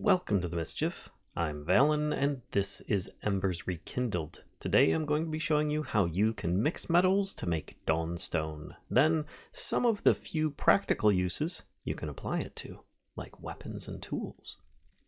Welcome to the Mischief. I'm Valen, and this is Embers Rekindled. Today I'm going to be showing you how you can mix metals to make Dawnstone. Then, some of the few practical uses you can apply it to, like weapons and tools.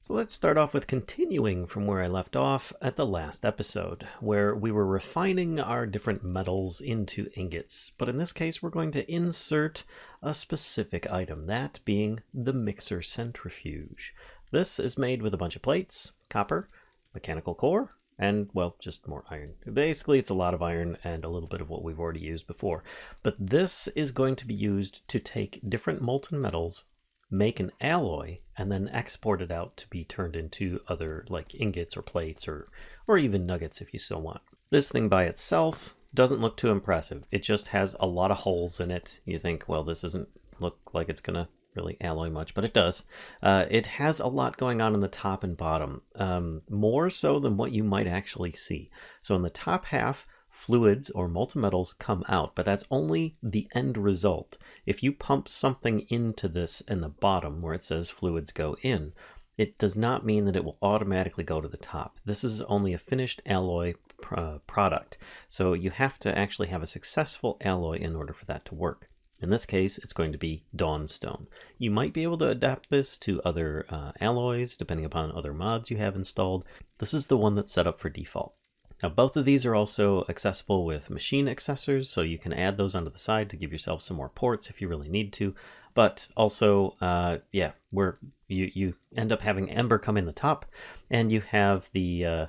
So let's start off with continuing from where I left off at the last episode, where we were refining our different metals into ingots. But in this case, we're going to insert a specific item, that being the mixer centrifuge. This is made with a bunch of plates, copper, mechanical core, and, well, just more iron. Basically, it's a lot of iron and a little bit of what we've already used before. But this is going to be used to take different molten metals, make an alloy, and then export it out to be turned into other, like, ingots or plates or even nuggets if you still want. This thing by itself doesn't look too impressive. It just has a lot of holes in it. You think, well, this doesn't look like it's gonna really alloy much, but it does. It has a lot going on in the top and bottom, more so than what you might actually see. So in the top half, fluids or molten metals come out, but that's only the end result. If you pump something into this in the bottom where it says fluids go in, it does not mean that it will automatically go to the top. This is only a finished alloy product, so you have to actually have a successful alloy in order for that to work. In this case, it's going to be Dawnstone. You might be able to adapt this to other alloys, depending upon other mods you have installed. This is the one that's set up for default. Now, both of these are also accessible with machine accessors, so you can add those onto the side to give yourself some more ports if you really need to. But also, you end up having Ember come in the top, and you have the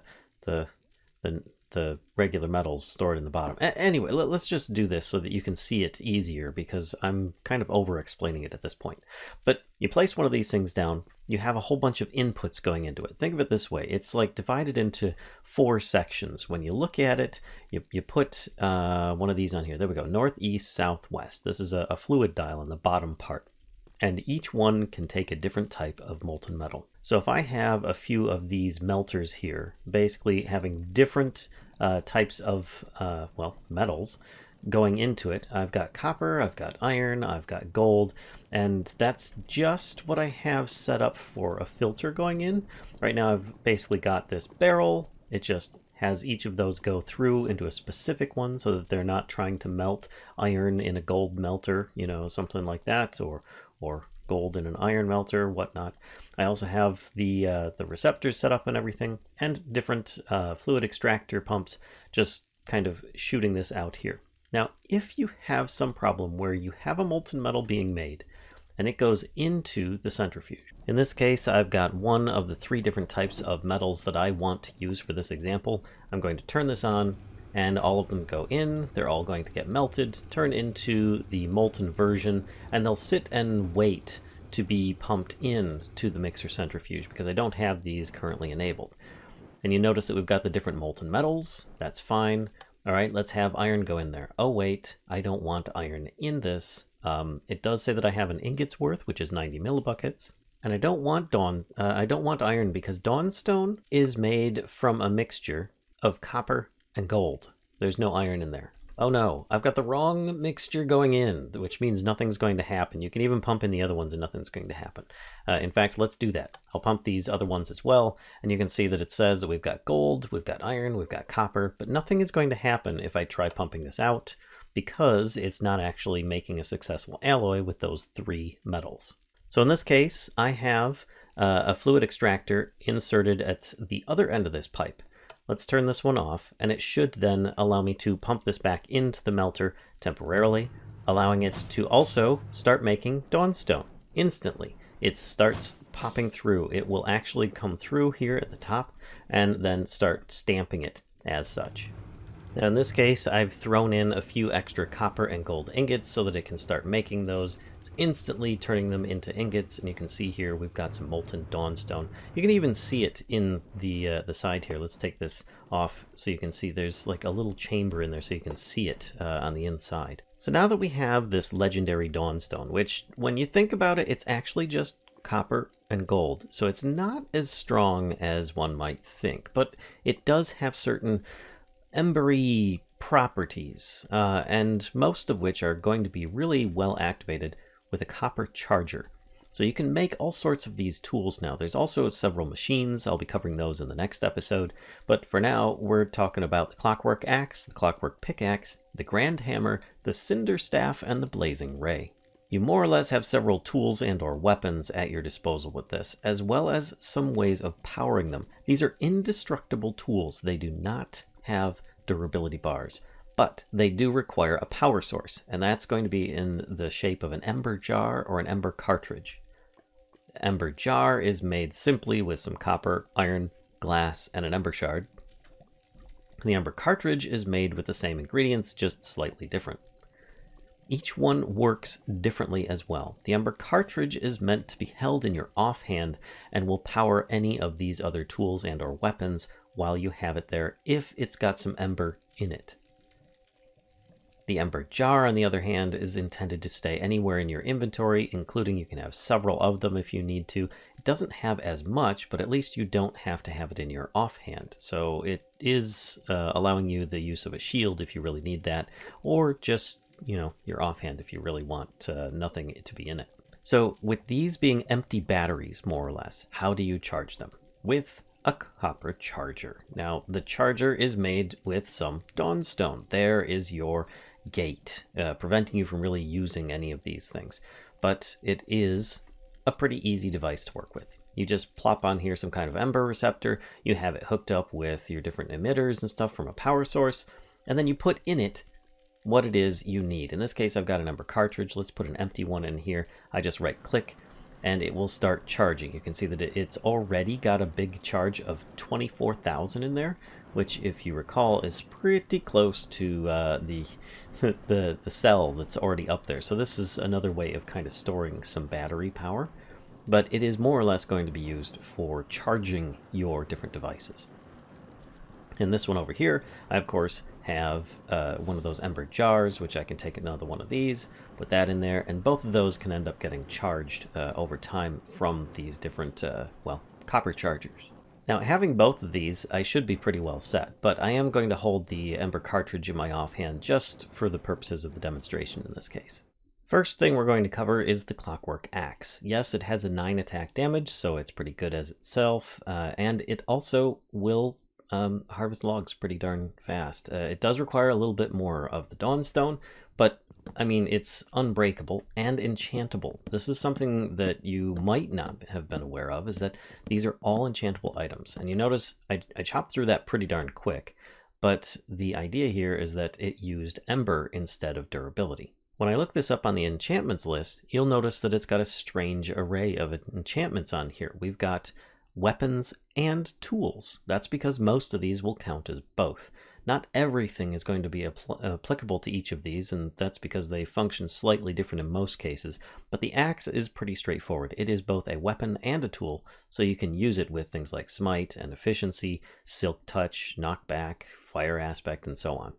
regular metals stored in the bottom. Anyway, let's just do this so that you can see it easier, because I'm kind of over explaining it at this point. But you place one of these things down, you have a whole bunch of inputs going into it. Think of it this way. It's like divided into 4 sections. When you look at it, you put one of these on here. There we go. North, east, south, west. This is a fluid dial in the bottom part. And each one can take a different type of molten metal. So if I have a few of these melters here, basically having different types of, metals going into it. I've got copper, I've got iron, I've got gold, and that's just what I have set up for a filter going in. Right now I've basically got this barrel. It just has each of those go through into a specific one so that they're not trying to melt iron in a gold melter, something like that, or gold in an iron melter, whatnot. I also have the receptors set up and everything, and different fluid extractor pumps just kind of shooting this out here. Now, if you have some problem where you have a molten metal being made, and it goes into the centrifuge. In this case, I've got one of the 3 different types of metals that I want to use for this example. I'm going to turn this on, and all of them go in. They're all going to get melted, turn into the molten version, and they'll sit and wait to be pumped in to the mixer centrifuge, because I don't have these currently enabled. And you notice that we've got the different molten metals. That's fine. All right, let's have iron go in there. Oh wait, I don't want iron in this. It does say that I have an ingot's worth, which is 90 millibuckets. And I don't want iron because Dawnstone is made from a mixture of copper and gold. There's no iron in there. Oh no, I've got the wrong mixture going in, which means nothing's going to happen. You can even pump in the other ones and nothing's going to happen. In fact, let's do that. I'll pump these other ones as well, and you can see that it says that we've got gold, we've got iron, we've got copper, but nothing is going to happen if I try pumping this out, because it's not actually making a successful alloy with those 3 metals. So in this case, I have a fluid extractor inserted at the other end of this pipe. Let's turn this one off, and it should then allow me to pump this back into the melter temporarily, allowing it to also start making Dawnstone instantly. It starts popping through. It will actually come through here at the top and then start stamping it as such. Now in this case, I've thrown in a few extra copper and gold ingots so that it can start making those. It's instantly turning them into ingots, and you can see here we've got some molten Dawnstone. You can even see it in the side here. Let's take this off so you can see there's like a little chamber in there so you can see it on the inside. So now that we have this legendary Dawnstone, which when you think about it, it's actually just copper and gold. So it's not as strong as one might think, but it does have certain embery properties, and most of which are going to be really well activated with a copper charger. So you can make all sorts of these tools now. There's also several machines. I'll be covering those in the next episode. But for now, we're talking about the Clockwork Axe, the Clockwork Pickaxe, the Grandhammer, the Cinder Staff, and the Blazing Ray. You more or less have several tools and or weapons at your disposal with this, as well as some ways of powering them. These are indestructible tools. They do not have durability bars, but they do require a power source, and that's going to be in the shape of an Ember Jar or an Ember Cartridge. Ember Jar is made simply with some copper, iron, glass, and an Ember Shard. The Ember Cartridge is made with the same ingredients, just slightly different. Each one works differently as well. The Ember Cartridge is meant to be held in your offhand and will power any of these other tools and or weapons while you have it there if it's got some ember in it. The Ember Jar, on the other hand, is intended to stay anywhere in your inventory, including you can have several of them if you need to. It doesn't have as much, but at least you don't have to have it in your offhand. So it is allowing you the use of a shield if you really need that, or just, you know, your offhand if you really want nothing to be in it. So with these being empty batteries, more or less, how do you charge them? With a copper charger. Now, the charger is made with some Dawnstone. There is your gate, preventing you from really using any of these things. But it is a pretty easy device to work with. You just plop on here some kind of ember receptor, you have it hooked up with your different emitters and stuff from a power source, and then you put in it what it is you need. In this case, I've got an Ember Cartridge. Let's put an empty one in here. I just right click and it will start charging. You can see that it's already got a big charge of 24,000 in there, which, if you recall, is pretty close to the cell that's already up there. So this is another way of kind of storing some battery power, but it is more or less going to be used for charging your different devices. In this one over here, I of course have one of those Ember Jars, which I can take another one of these, put that in there, and both of those can end up getting charged over time from these different, well, copper chargers. Now, having both of these, I should be pretty well set, but I am going to hold the Ember Cartridge in my offhand just for the purposes of the demonstration in this case. First thing we're going to cover is the Clockwork Axe. Yes, it has a 9 attack damage, so it's pretty good as itself, and it also will harvest logs pretty darn fast. It does require a little bit more of the Dawnstone, but I mean, it's unbreakable and enchantable. This is something that you might not have been aware of, is that these are all enchantable items. And you notice I chopped through that pretty darn quick, but the idea here is that it used Ember instead of durability. When I look this up on the enchantments list, you'll notice that it's got a strange array of enchantments on here. We've got weapons and tools. That's because most of these will count as both. Not everything is going to be applicable to each of these, and that's because they function slightly different in most cases, but the axe is pretty straightforward. It is both a weapon and a tool, so you can use it with things like smite and efficiency, silk touch, knockback, fire aspect, and so on.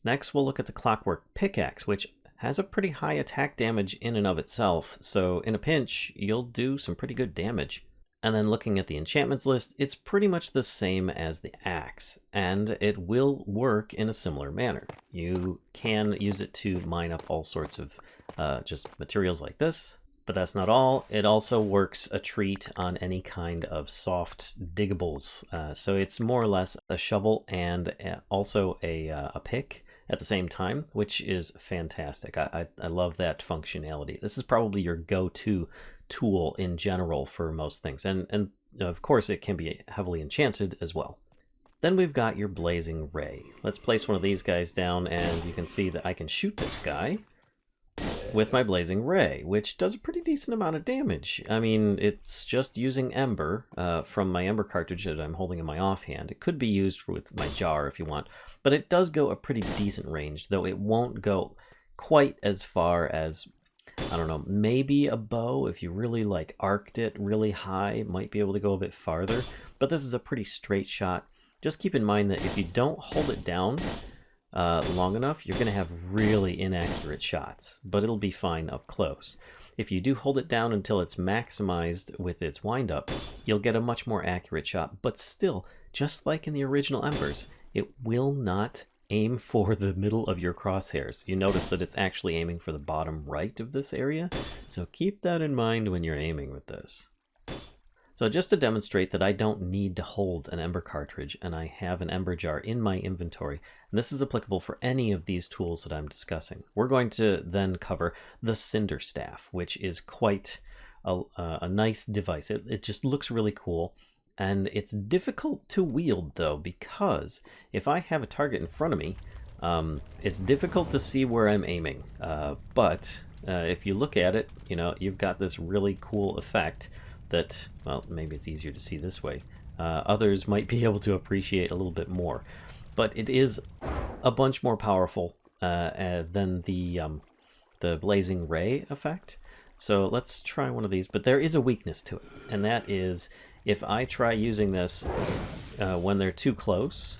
Next, we'll look at the Clockwork Pickaxe, which has a pretty high attack damage in and of itself, so in a pinch, you'll do some pretty good damage. And then looking at the enchantments list, it's pretty much the same as the axe, and it will work in a similar manner. You can use it to mine up all sorts of just materials like this, but that's not all. It also works a treat on any kind of soft diggables. So it's more or less a shovel and also a pick at the same time, which is fantastic. I love that functionality. This is probably your go-to tool in general for most things, and of course it can be heavily enchanted as well. Then we've got your Blazing Ray. Let's place one of these guys down, and you can see that I can shoot this guy with my Blazing Ray, which does a pretty decent amount of damage. I mean, it's just using Ember from my Ember Cartridge that I'm holding in my offhand. It could be used with my jar if you want, but it does go a pretty decent range, though it won't go quite as far as, I don't know, maybe a bow. If you really like arced it really high, might be able to go a bit farther, but this is a pretty straight shot. Just keep in mind that if you don't hold it down long enough, you're going to have really inaccurate shots, but it'll be fine up close. If you do hold it down until it's maximized with its wind-up, you'll get a much more accurate shot, but still, just like in the original Embers, it will not aim for the middle of your crosshairs. You notice that it's actually aiming for the bottom right of this area, so keep that in mind when you're aiming with this. So just to demonstrate that I don't need to hold an Ember Cartridge and I have an Ember Jar in my inventory, and this is applicable for any of these tools that I'm discussing, we're going to then cover the Cinder Staff, which is quite a nice device. It just looks really cool, and it's difficult to wield though, because if I have a target in front of me, it's difficult to see where I'm aiming, but if you look at it, you know, you've got this really cool effect that, well, maybe it's easier to see this way. Others might be able to appreciate a little bit more, but it is a bunch more powerful than the blazing ray effect. So let's try one of these, but there is a weakness to it, and that is if I try using this when they're too close,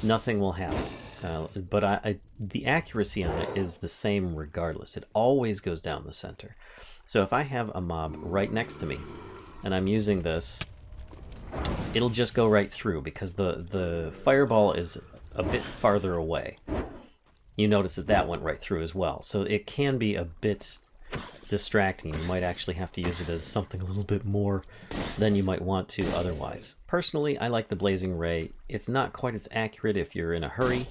nothing will happen. But the accuracy on it is the same regardless. It always goes down the center. So if I have a mob right next to me and I'm using this, it'll just go right through because the fireball is a bit farther away. You notice that that went right through as well. So it can be a bit distracting. You might actually have to use it as something a little bit more than you might want to otherwise. Personally, I like the blazing ray. It's not quite as accurate if you're in a hurry,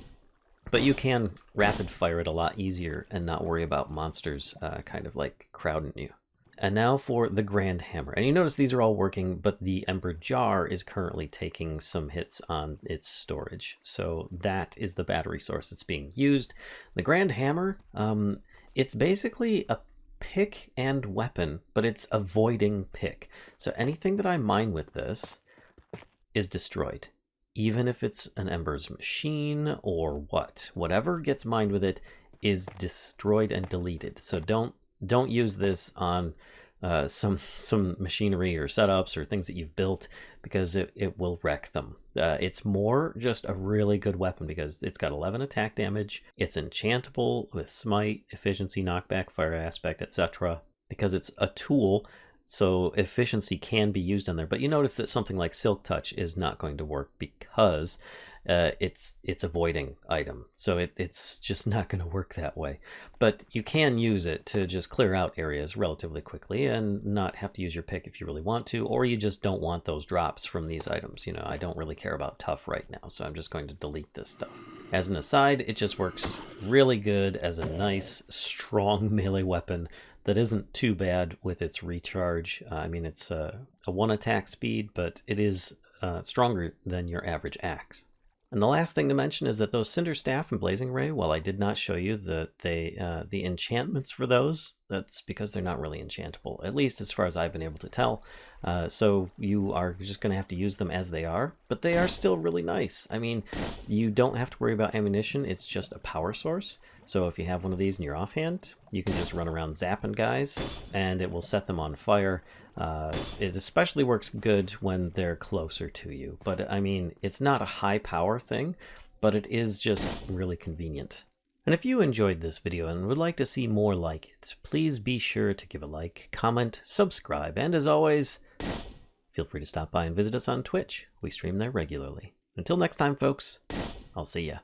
but you can rapid fire it a lot easier and not worry about monsters kind of like crowding you. And now for the Grandhammer. And you notice these are all working, but the Ember Jar is currently taking some hits on its storage. So that is the battery source that's being used. The Grandhammer, it's basically a pick and weapon, but it's avoiding pick. So anything that I mine with this is destroyed. Even if it's an Ember's machine or whatever gets mined with it is destroyed and deleted. So don't use this on some machinery or setups or things that you've built, because it will wreck them. It's more just a really good weapon because it's got 11 attack damage. It's enchantable with smite, efficiency, knockback, fire aspect, etc. because it's a tool. So efficiency can be used on there, but you notice that something like Silk Touch is not going to work because it's avoiding item. So it's just not going to work that way. But you can use it to just clear out areas relatively quickly and not have to use your pick if you really want to, or you just don't want those drops from these items. You know, I don't really care about tough right now, so I'm just going to delete this stuff. As an aside, it just works really good as a nice, strong melee weapon that isn't too bad with its recharge. I mean, it's a 1 attack speed, but it is stronger than your average axe. And the last thing to mention is that those Cinder Staff and Blazing Ray, while I did not show you the enchantments for those, that's because they're not really enchantable, at least as far as I've been able to tell. So you are just going to have to use them as they are, but they are still really nice. I mean, you don't have to worry about ammunition, it's just a power source. So if you have one of these in your offhand, you can just run around zapping guys, and it will set them on fire. It especially works good when they're closer to you. But I mean, it's not a high power thing, but it is just really convenient. And if you enjoyed this video and would like to see more like it, please be sure to give a like, comment, subscribe, and as always, feel free to stop by and visit us on Twitch. We stream there regularly. Until next time, folks, I'll see ya.